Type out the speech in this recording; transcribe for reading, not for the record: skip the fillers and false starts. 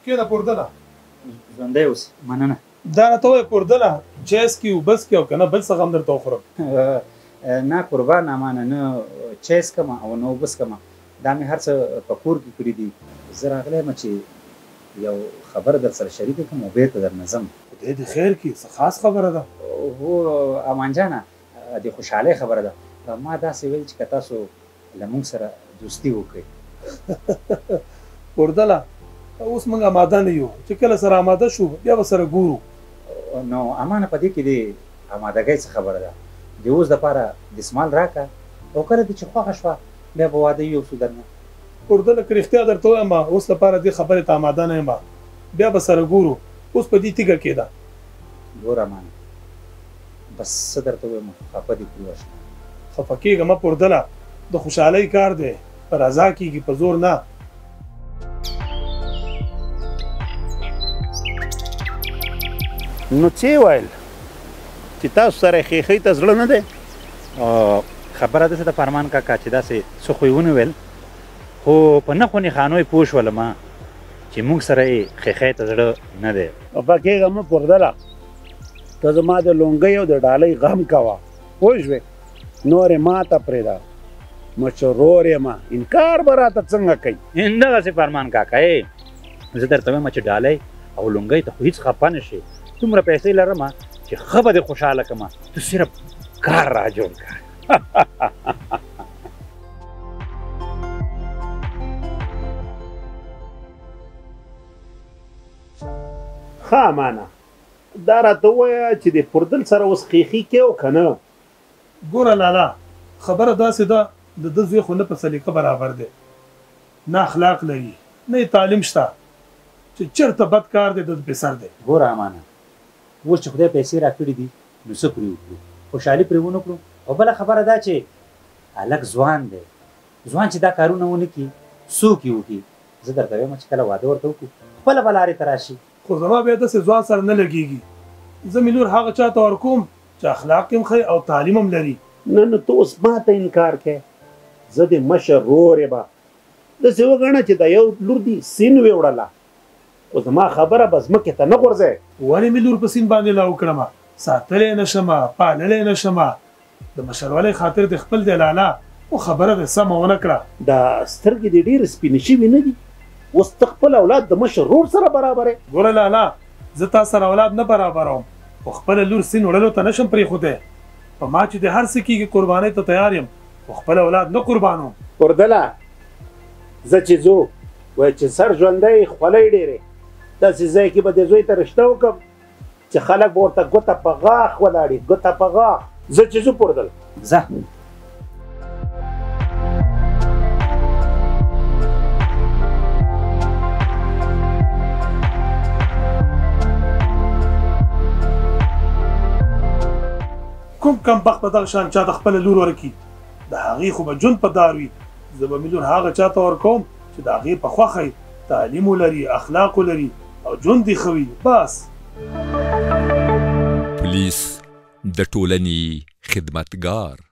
کښېنه پردله ژوندی اوسې مننه دا راته ووایه پردله چای څکي اوبه څکي او که نه بل څه غم درته وخورم نه قربان امانه نه چای څکمه او نه اوبه څکمه دا مې هر څه په کور کې کړي دي زه راغلی یم چې یو خبره در سره شریکه کړم او بېرته درنه ځم خدای دې خیر کړي څه خاص خبره ده هو امان جانه د خوشحالۍ خبره ده ما داسې ویل چې که تاسو له موږ سره دوستي وکړئ پردله اوس موږ آماده نه یو چې کله سره آماده شو بیا به سره ګورو نو امانه په دې کې د آمادګۍ څه خبره ده د اوس دپاره دسمال راکړه او کله دې چې خوښه شوه بیا به واده یوسو درنه پردله که رښتیا درته ووایم اوس لپاره دې خبرې ته آماده نه یم بیا به سره ګورو اوس په دې تیږه کې ده ګوره امانه بس څه درته ووایم خفه دې کړي وشنه خفه کېږه مه پردله د خوشحالۍ کار دی په رضا کېږي په زور نه نو څه ویل چې تاسو سره خېخۍ ته زړه نه دی خبره داسې د فرمان کاکا چې داسې څه خو یې ونه ویل خو په نه خونې خانو یې پوه شولم چې موږ سره یې خېخۍ ته زړه نه دی خفه کېږه مه پردله ته زما د لونګۍ او د ډالۍ غم کوه پوه شوې نور یې ماته پرېږده مشرور یم انکار به راته څنګه کوي همدغسې فرمان کاکا زه درته وایم چې ډالۍ او لونګۍ ته خو هېڅ خفه نه شي دومره پیسې لرم چې ښه به دې خوشحاله کړم ته صرف کار را جوړ کړه ښه امانه دا راته ووایه چې د پردل سره اوس خېخي کې او که نه ګوره لالا خبره داسې ده د ده زوی خو نه په سلیقه برابر دی نه اخلاق لري نه یې تعلیم شته چې چېرته بد کار دی د ده پسر دی ګوره امانه اوس چې خدای پیسې راکړي دي نو څه پرې وکړو خوشحالي پرې ونه کړو او بله خبره دا چې هلک ځوان دی ځوان چې دا کارونه ونه کړي څوک یې وکړي زه درته وایم چې کله واده ورته وکړو خپله به لارې ته راشي خو زما بیا داسې ځوان سره نه لګېږي زه مې لور هغه چا ته ورکوم چې اخلاق یې هم ښه او تعلیم هم لري نه نو ته اوس ماته انکار کوې زه د مشر رور یم داسې وګڼه چې د یو لور دي سین وې وړله خو زما خبره به ځمکې ته نه غورځئ ولې مې لور په سین باندې لا وکړمه ساتلی نه شمه پاللی نه شمه د مشرولۍ خاطر د خپل دی لالا خو خبره دې سمه ونه کړه دا سترګې دې ډېرې سپینې شوي نه دي اوس ته خپل اولاد د مشر رور سره برابرې ګوره لالا زه تا سره اولاد نه برابروم خو خپله لور سین وړلو ته نشم پرېښودی په ما چې د هر څه کېږي قربانۍ ته تیار یم خو خپل اولاد نه قربانوم پردله زه چې ځو وایي چې سر ژوندی خولۍ ډېرې داسې ځای کې به د زوی ته رشته وکړم چې خلک به ورته ګوته په غاښ ولاړي ګوته په غاښ زه چې زه پردل ځه کوم کمبخت به دغه شان چا ته خپله لور ورکړي د هغې خو به ژوند په دار وي زه به مې لور هغه چا ته ورکوم چې د هغې په خوښه یې تعلیم ولري اخلاق ولري او ژوند یې ښه وي بس پولیس د ټولنې خدمتګار